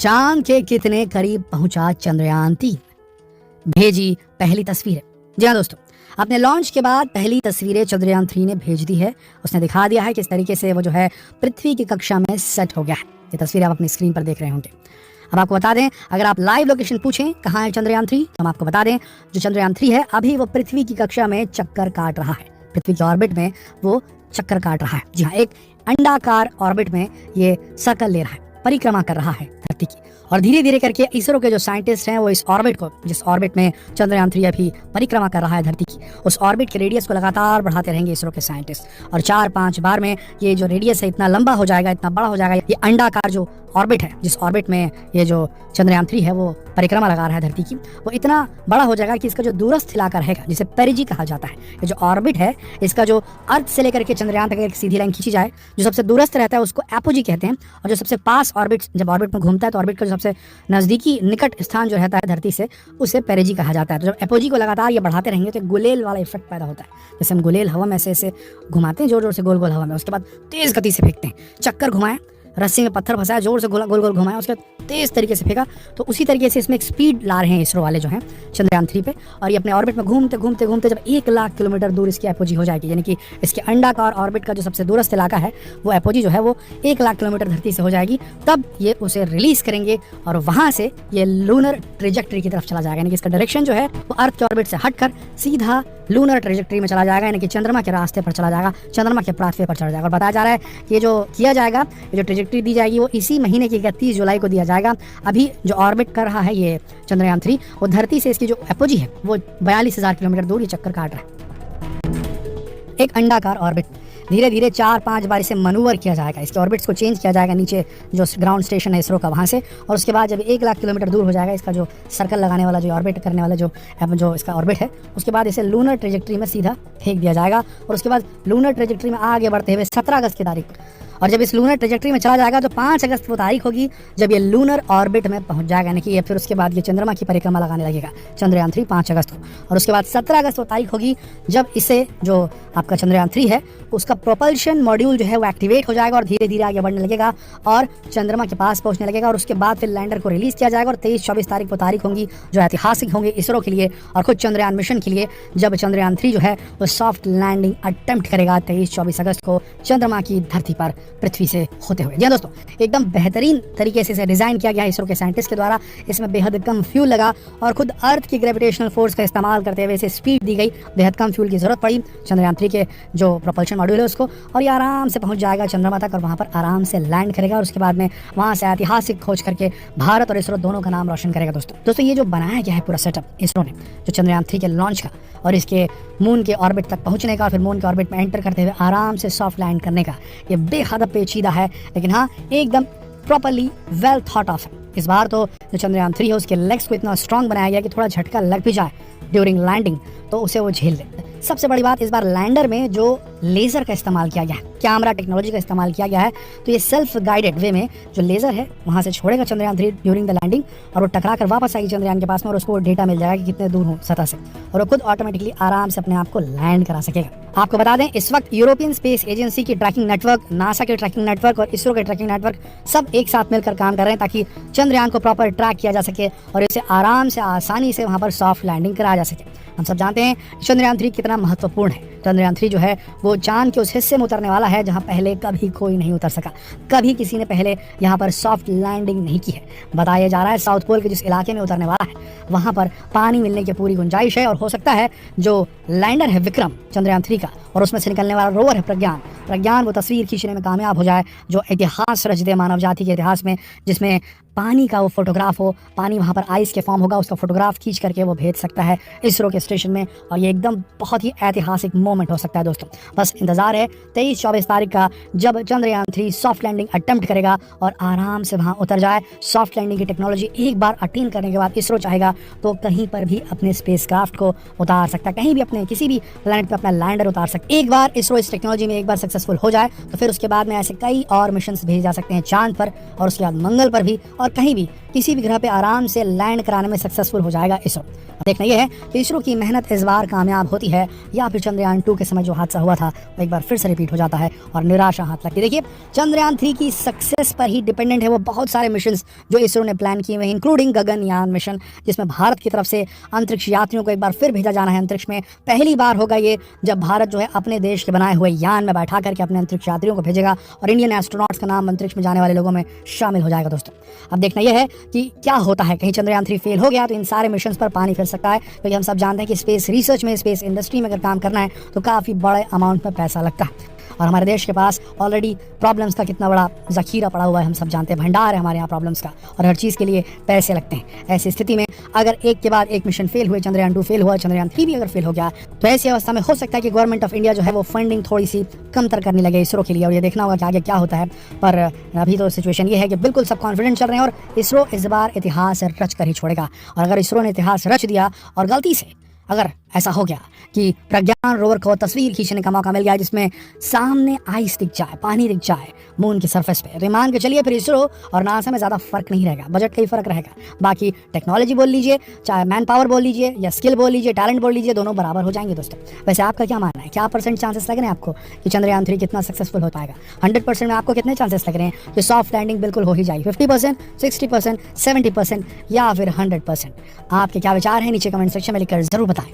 चांद के कितने करीब पहुंचा चंद्रयान-3, भेजी पहली तस्वीरें। जी हाँ दोस्तों, अपने लॉन्च के बाद पहली तस्वीरें चंद्रयान-3 ने भेज दी है। उसने दिखा दिया है किस तरीके से वो जो है पृथ्वी की कक्षा में सेट हो गया है। ये तस्वीर आप अपनी स्क्रीन पर देख रहे होंगे। अब आपको बता दें, अगर आप लाइव लोकेशन पूछें कहाँ है चंद्रयान-3, तो हम आपको बता दें जो चंद्रयान-3 है अभी वो पृथ्वी की कक्षा में चक्कर काट रहा है। पृथ्वी के ऑर्बिट में वो चक्कर काट रहा है। जी हाँ, एक अंडाकार ऑर्बिट में ये सर्कल ले रहा है, परिक्रमा कर रहा है धरती की। और धीरे धीरे करके इसरो के जो साइंटिस्ट हैं वो इस ऑर्बिट को, जिस ऑर्बिट में चंद्रयान-3 अभी परिक्रमा कर रहा है धरती की, उस ऑर्बिट के रेडियस को लगातार बढ़ाते रहेंगे इसरो के साइंटिस्ट। और 4-5 बार में ये जो रेडियस है इतना लंबा हो जाएगा, इतना बड़ा हो जाएगा। ये अंडाकार जो ऑर्बिट है, जिस ऑर्बिट में ये जो चंद्रयान-3 है वो परिक्रमा लगा रहा है धरती की, वो इतना बड़ा हो जाएगा कि इसका जो दूरस्थ इलाका रहेगा, जिसे पेरिजी कहा जाता है, ये जो ऑर्बिट है इसका जो अर्थ से लेकर के चंद्रयान तक एक सीधी लाइन खींची जाए, जो सबसे दूरस्थ रहता है उसको एपोजी कहते हैं। और जो सबसे पास ऑर्बिट, जब ऑर्बिट में घूमता है तो ऑर्बिट का जो सबसे नजदीकी निकट स्थान जो रहता है धरती से, उसे पेरिजी कहा जाता है। तो जब एपोजी को लगातार ये बढ़ाते रहेंगे तो एक गुलेल वाला इफेक्ट पैदा होता है। जैसे हम गुलेल हवा में ऐसे घुमाते हैं जोर जोर से गोल गोल हवा में, उसके बाद तेज गति से फेंकते हैं, चक्कर घुमाएं, रस्सी में पत्थर फंसाया, जोर से गोल गोल घुमाया, उसके बाद तेज तरीके से फेंका। तो उसी तरीके से इसमें एक स्पीड ला रहे हैं इसरो वाले जो हैं चंद्रयान-3 पे। और ये अपने ऑर्बिट में घूमते घूमते घूमते जब 1 लाख किलोमीटर दूर इसकी एपोजी हो जाएगी, यानी कि इसके अंडाकार ऑर्बिट का जो सबसे दूरस्थ इलाका है वो एपोजी जो है वो 1 लाख किलोमीटर धरती से हो जाएगी, तब ये उसे रिलीज करेंगे और वहां से ये लूनर ट्रेजेक्ट्री की तरफ चला जाएगा। यानी कि इसका डायरेक्शन जो है वो अर्थ के ऑर्बिट से हटकर सीधा लूनर ट्रेजेक्ट्री में चला जाएगा, यानी कि चंद्रमा के रास्ते पर चला जाएगा, चंद्रमा के पाथवे पर चढ़ जाएगा। और बताया जा रहा है कि ये जो किया जाएगा, ये जो ट्रेजेक्ट्री दी जाएगी वो इसी महीने की 31 जुलाई को दिया जाएगा। अभी जो ऑर्बिट कर रहा है ये चंद्रयान-3, वो धरती से इसकी जो एपोजी है वो 42,000 किलोमीटर दूर ये चक्कर काट रहा है। एक अंडाकार ऑर्बिट धीरे धीरे 4-5 बार इसे मनूवर किया जाएगा, इसके ऑर्बिट्स को चेंज किया जाएगा नीचे जो ग्राउंड स्टेशन है इसरो का वहाँ से। और उसके बाद जब 1 लाख किलोमीटर दूर हो जाएगा इसका जो सर्कल लगाने वाला, जो ऑर्बिट करने वाला जो इसका ऑर्बिट है, उसके बाद इसे लूनर ट्रेजेक्ट्री में सीधा फेंक दिया जाएगा। और उसके बाद लूनर ट्रेजेक्ट्री में आगे बढ़ते हुए 17 अगस्त की तारीख, और जब इस लूनर ट्रेजेक्ट्री में चला जाएगा तो 5 अगस्त वो तारीख होगी जब ये लूनर ऑर्बिट में पहुंच जाएगा, यानी कि ये फिर उसके बाद ये चंद्रमा की परिक्रमा लगाने लगेगा चंद्रयान-3 5 अगस्त को। और उसके बाद 17 अगस्त वो तारीख होगी जब इसे जो आपका चंद्रयान-3 है उसका प्रोपल्शन मॉड्यूल जो है वो एक्टिवेट हो जाएगा और धीरे धीरे आगे बढ़ने लगेगा और चंद्रमा के पास पहुंचने लगेगा। और उसके बाद फिर लैंडर को रिलीज किया जाएगा और 23-24 तारीख वो तारीख होंगी जो ऐतिहासिक होंगे इसरो के लिए और खुद चंद्रयान मिशन के लिए, जब चंद्रयान-3 जो है वो सॉफ्ट लैंडिंग अटेम्प्ट करेगा 23-24 अगस्त को चंद्रमा की धरती पर पृथ्वी से होते हुए। जी हाँ दोस्तों, एकदम बेहतरीन तरीके से इसे डिजाइन किया गया है इसरो के साइंटिस्ट के द्वारा। इसमें बेहद कम फ्यूल लगा और खुद अर्थ की ग्रेविटेशनल फोर्स का इस्तेमाल करते हुए इसे स्पीड दी गई, बेहद कम फ्यूल की जरूरत पड़ी चंद्रयान-3 के जो प्रोपल्शन मॉड्यूल है उसको, और ये आराम से पहुंच जाएगा चंद्रमा तक और वहां पर आराम से लैंड करेगा। और उसके बाद में वहां से ऐतिहासिक खोज करके भारत और इसरो दोनों का नाम रोशन करेगा। दोस्तों ये जो बनाया गया है पूरा सेटअप इसरो ने, जो चंद्रयान-3 के लॉन्च का और इसके मून के ऑर्बिट तक पहुंचने का और फिर मून के ऑर्बिट में एंटर करते हुए आराम से सॉफ्ट लैंड करने का, ये बेहद पेचीदा है, लेकिन हाँ एकदम प्रॉपर्ली वेल थॉट ऑफ है। इस बार तो जो चंद्रयान-3 है उसके लेग्स को इतना स्ट्रांग बनाया गया कि थोड़ा झटका लग भी जाए ड्यूरिंग लैंडिंग तो उसे वो झेल ले। सबसे बड़ी बात, इस बार लैंडर में जो लेजर का इस्तेमाल किया गया है, कैमरा टेक्नोलॉजी का इस्तेमाल किया गया है, तो ये सेल्फ गाइडेड वे में जो लेजर है वहां से छोड़ेगा चंद्रयान-3 ड्यूरिंग द लैंडिंग और वो टकरा कर वापस आएगी चंद्रयान के पास में और उसको डेटा मिल जाएगा कि कितने दूर हो सतह से, और वो खुद ऑटोमेटिकली आराम से अपने आप को लैंड करा सकेगा। आपको बता दें, इस वक्त यूरोपियन स्पेस एजेंसी की ट्रैकिंग नेटवर्क, नासा के ट्रैकिंग नेटवर्क और इसरो के ट्रैकिंग नेटवर्क सब एक साथ मिलकर काम कर रहे हैं ताकि चंद्रयान को प्रॉपर ट्रैक किया जा सके और इसे आराम से आसानी से वहां पर सॉफ्ट लैंडिंग कराया जा सके। हम सब जानते हैं चंद्रयान-3 कितना महत्वपूर्ण है। चंद्रयान-3 जो है वो चांद के उस हिस्से में उतरने वाला है जहां पहले कभी कोई नहीं उतर सका, कभी किसी ने पहले यहाँ पर सॉफ्ट लैंडिंग नहीं की है। बताया जा रहा है साउथ पोल के जिस इलाके में उतरने वाला है वहां पर पानी मिलने की पूरी गुंजाइश है और हो सकता है जो लैंडर है विक्रम चंद्रयान-3 का और उसमें से निकलने वाला रोवर है प्रज्ञान वो तस्वीर खींचने में कामयाब हो जाए जो इतिहास रच दे मानव जाति के इतिहास में, जिसमें पानी का वो फोटोग्राफ हो, पानी वहाँ पर आइस के फॉर्म होगा, उसका फोटोग्राफ खींच करके वो भेज सकता है इसरो के स्टेशन में और ये एकदम बहुत ही ऐतिहासिक मोमेंट हो सकता है। दोस्तों बस इंतजार है 23-24 तारीख का जब चंद्रयान-3 सॉफ्ट लैंडिंग अटेम्प्ट करेगा और आराम से वहाँ उतर जाए। सॉफ्ट लैंडिंग की टेक्नोलॉजी एक बार अटेन करने के बाद इसरो चाहेगा तो कहीं पर भी अपने स्पेसक्राफ्ट को उतार सकता है, कहीं भी अपने किसी भी प्लैनेट पर अपना लैंडर उतार सकता है। एक बार इसरो इस टेक्नोलॉजी में एक बार सक्सेसफुल हो जाए तो फिर उसके बाद में ऐसे कई और मिशन भेजे जा सकते हैं चांद पर, और उसके बाद मंगल पर भी, और कहीं भी किसी भी ग्रह पे आराम से लैंड कराने में सक्सेसफुल हो जाएगा इसरो। देखना यह है कि इसरो की मेहनत इस बार कामयाब होती है या फिर चंद्रयान 2 के समय जो हादसा हुआ था वो एक बार फिर से रिपीट हो जाता है और निराशा हाथ लगती है। देखिए, चंद्रयान 3 की सक्सेस पर ही डिपेंडेंट है वो बहुत सारे मिशन जो इसरो ने प्लान किए हुए हैं, इंक्लूडिंग गगनयान मिशन, जिसमें भारत की तरफ से अंतरिक्ष यात्रियों को एक बार फिर भेजा जाना है अंतरिक्ष में। पहली बार होगा ये जब भारत जो है अपने देश के बनाए हुए यान में बैठा करके अपने अंतरिक्ष यात्रियों को भेजेगा और इंडियन एस्ट्रोनॉट्स का नाम अंतरिक्ष में जाने वाले लोगों में शामिल हो जाएगा। दोस्तों, अब देखना यह है कि क्या होता है। कहीं चंद्रयान 3 फेल हो गया तो इन सारे मिशन पर पानी फिर सकता है, क्योंकि हम सब जानते हैं कि स्पेस रिसर्च में, स्पेस इंडस्ट्री में अगर काम करना है तो काफ़ी बड़े अमाउंट में पैसा लगता है, और हमारे देश के पास ऑलरेडी प्रॉब्लम्स का कितना बड़ा ज़खीरा पड़ा हुआ है हम सब जानते हैं, भंडार है हमारे यहाँ प्रॉब्लम्स का, और हर चीज़ के लिए पैसे लगते हैं। ऐसी स्थिति में अगर एक के बाद एक मिशन फेल हुए, चंद्रयान 2 फेल हुआ, चंद्रयान 3 भी अगर फेल हो गया, तो ऐसी अवस्था में हो सकता है कि गवर्नमेंट ऑफ इंडिया जो है वो फंडिंग थोड़ी सी कमतर करने लगे इसरो के लिए, और ये देखना होगा कि आगे क्या होता है। पर अभी तो सिचुएशन ये है कि बिल्कुल सब कॉन्फिडेंट चल रहे हैं और इसरो इस बार इतिहास रच कर ही छोड़ेगा। और अगर इसरो ने इतिहास रच दिया और गलती से अगर ऐसा हो गया कि प्रज्ञान रोवर को तस्वीर खींचने का मौका मिल गया जिसमें सामने आइस दिख जाए, पानी दिख जाए मून की सरफेस पे, तो मान के चलिए फिर इसरो और नासा में ज़्यादा फर्क नहीं रहेगा, बजट का ही फर्क रहेगा। बाकी टेक्नोलॉजी बोल लीजिए, चाहे मैन पावर बोल लीजिए या स्किल बोल लीजिए, टैलेंट बोल लीजिए, दोनों बराबर हो जाएंगे। दोस्तों, वैसे आपका क्या मानना है? क्या % चांसेस लग रहे हैं आपको कि चंद्रयान 3 कितना सक्सेसफुल हो पाएगा? 100% में आपको कितने चांसेस लग रहे हैं कि सॉफ्ट लैंडिंग बिल्कुल हो ही जाएगी? 50%, 60%, 70% या फिर 100%? आपके क्या विचार हैं नीचे कमेंट सेक्शन में लिखकर जरूर बताएं।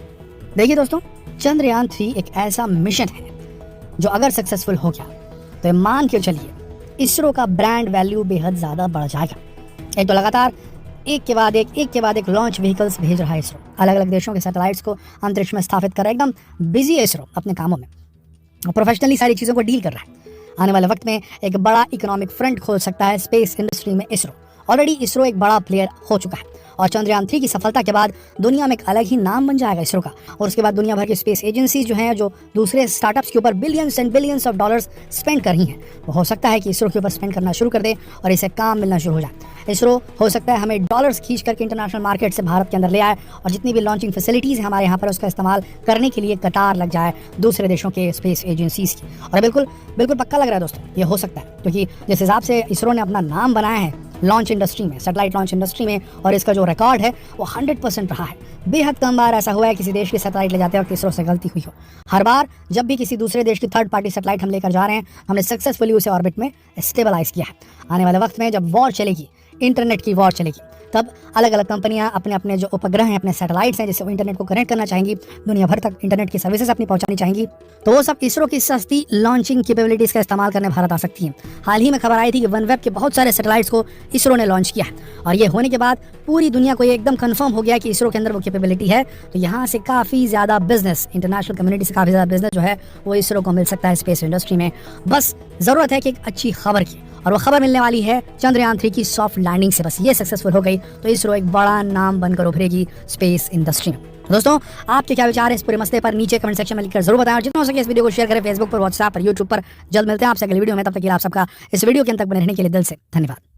देखिए दोस्तों, चंद्रयान 3 एक ऐसा मिशन है जो अगर सक्सेसफुल हो गया तो मान के चलिए इसरो का ब्रांड वैल्यू बेहद ज़्यादा बढ़ जाएगा। एक तो लगातार एक के बाद एक लॉन्च व्हीकल्स भेज रहा है इसरो, अलग अलग देशों के सैटेलाइट्स को अंतरिक्ष में स्थापित कर रहा है, एकदम बिजी है इसरो अपने कामों में, प्रोफेशनली सारी चीज़ों को डील कर रहा है। आने वाले वक्त में एक बड़ा इकोनॉमिक फ्रंट खोल सकता है स्पेस इंडस्ट्री में इसरो। ऑलरेडी इसरो एक बड़ा प्लेयर हो चुका है और चंद्रयान 3 की सफलता के बाद दुनिया में एक अलग ही नाम बन जाएगा इसरो का, और उसके बाद दुनिया भर की स्पेस एजेंसीज जो हैं, जो दूसरे स्टार्टअप्स के ऊपर billions and billions of dollars spend कर रही हैं, वो हो सकता है कि इसरो के ऊपर स्पेंड करना शुरू कर दे और इसे काम मिलना शुरू हो जाए। इसरो हो सकता है हमें डॉलर्स खींच करके इंटरनेशनल मार्केट से भारत के अंदर ले आए, और जितनी भी लॉन्चिंग फैसिलिटीज़ हैं हमारे यहाँ पर उसका इस्तेमाल करने के लिए कतार लग जाए दूसरे देशों के स्पेस एजेंसीज की। और बिल्कुल बिल्कुल पक्का लग रहा है दोस्तों, ये हो सकता है, क्योंकि जिस हिसाब से इसरो ने अपना नाम बनाया है लॉन्च इंडस्ट्री में, सैटेलाइट लॉन्च इंडस्ट्री में, और इसका जो रिकॉर्ड है वो 100% रहा है। बेहद कम बार ऐसा हुआ है किसी देश की सैटेलाइट ले जाते वक्त इसरो से गलती हुई हो। हर बार जब भी किसी दूसरे देश की थर्ड पार्टी सैटेलाइट हम लेकर जा रहे हैं, हमने सक्सेसफुली उसे ऑर्बिट में स्टेबलाइज किया है। आने वाले वक्त में जब वॉर चलेगी, इंटरनेट की वॉर चलेगी, तब अलग अलग कंपनियां अपने अपने जो उपग्रह हैं, अपने सैटेलाइट्स हैं जिससे वो इंटरनेट को कनेक्ट करना चाहेंगी, दुनिया भर तक इंटरनेट की सर्विसेज अपनी पहुंचानी चाहेंगी, तो वो सब इसरो की सस्ती लॉन्चिंग कैपेबिलिटीज़ का इस्तेमाल करने भारत आ सकती हैं। हाल ही में खबर आई थी कि वनवेब के बहुत सारे सैटेलाइट्स को इसरो ने लॉन्च किया है, और ये होने के बाद पूरी दुनिया को ये एकदम कन्फर्म हो गया कि इसरो के अंदर वो कैपेबिलिटी है। तो यहाँ से काफ़ी ज़्यादा बिजनेस, इंटरनेशनल कम्युनिटी से काफ़ी ज़्यादा बिजनेस जो है वो इसरो को मिल सकता है स्पेस इंडस्ट्री में। बस ज़रूरत है कि एक अच्छी खबर की, और वो खबर मिलने वाली है चंद्रयान 3 की सॉफ्ट लैंडिंग से। बस ये सक्सेसफुल हो गई तो इसरो एक बड़ा नाम बनकर उभरेगी स्पेस इंडस्ट्री में। दोस्तों, आपके क्या विचार है इस पूरे मसले पर नीचे कमेंट सेक्शन में लिखकर जरूर बताएं, और जितना हो सके इस वीडियो को शेयर करें फेसबुक पर, व्हाट्सएप पर, यूट्यूब पर। जल्द मिलते हैं आपसे अगली वीडियो में, तब तक के लिए आप सबका इस वीडियो के अंत तक बने रहने के लिए दिल से धन्यवाद।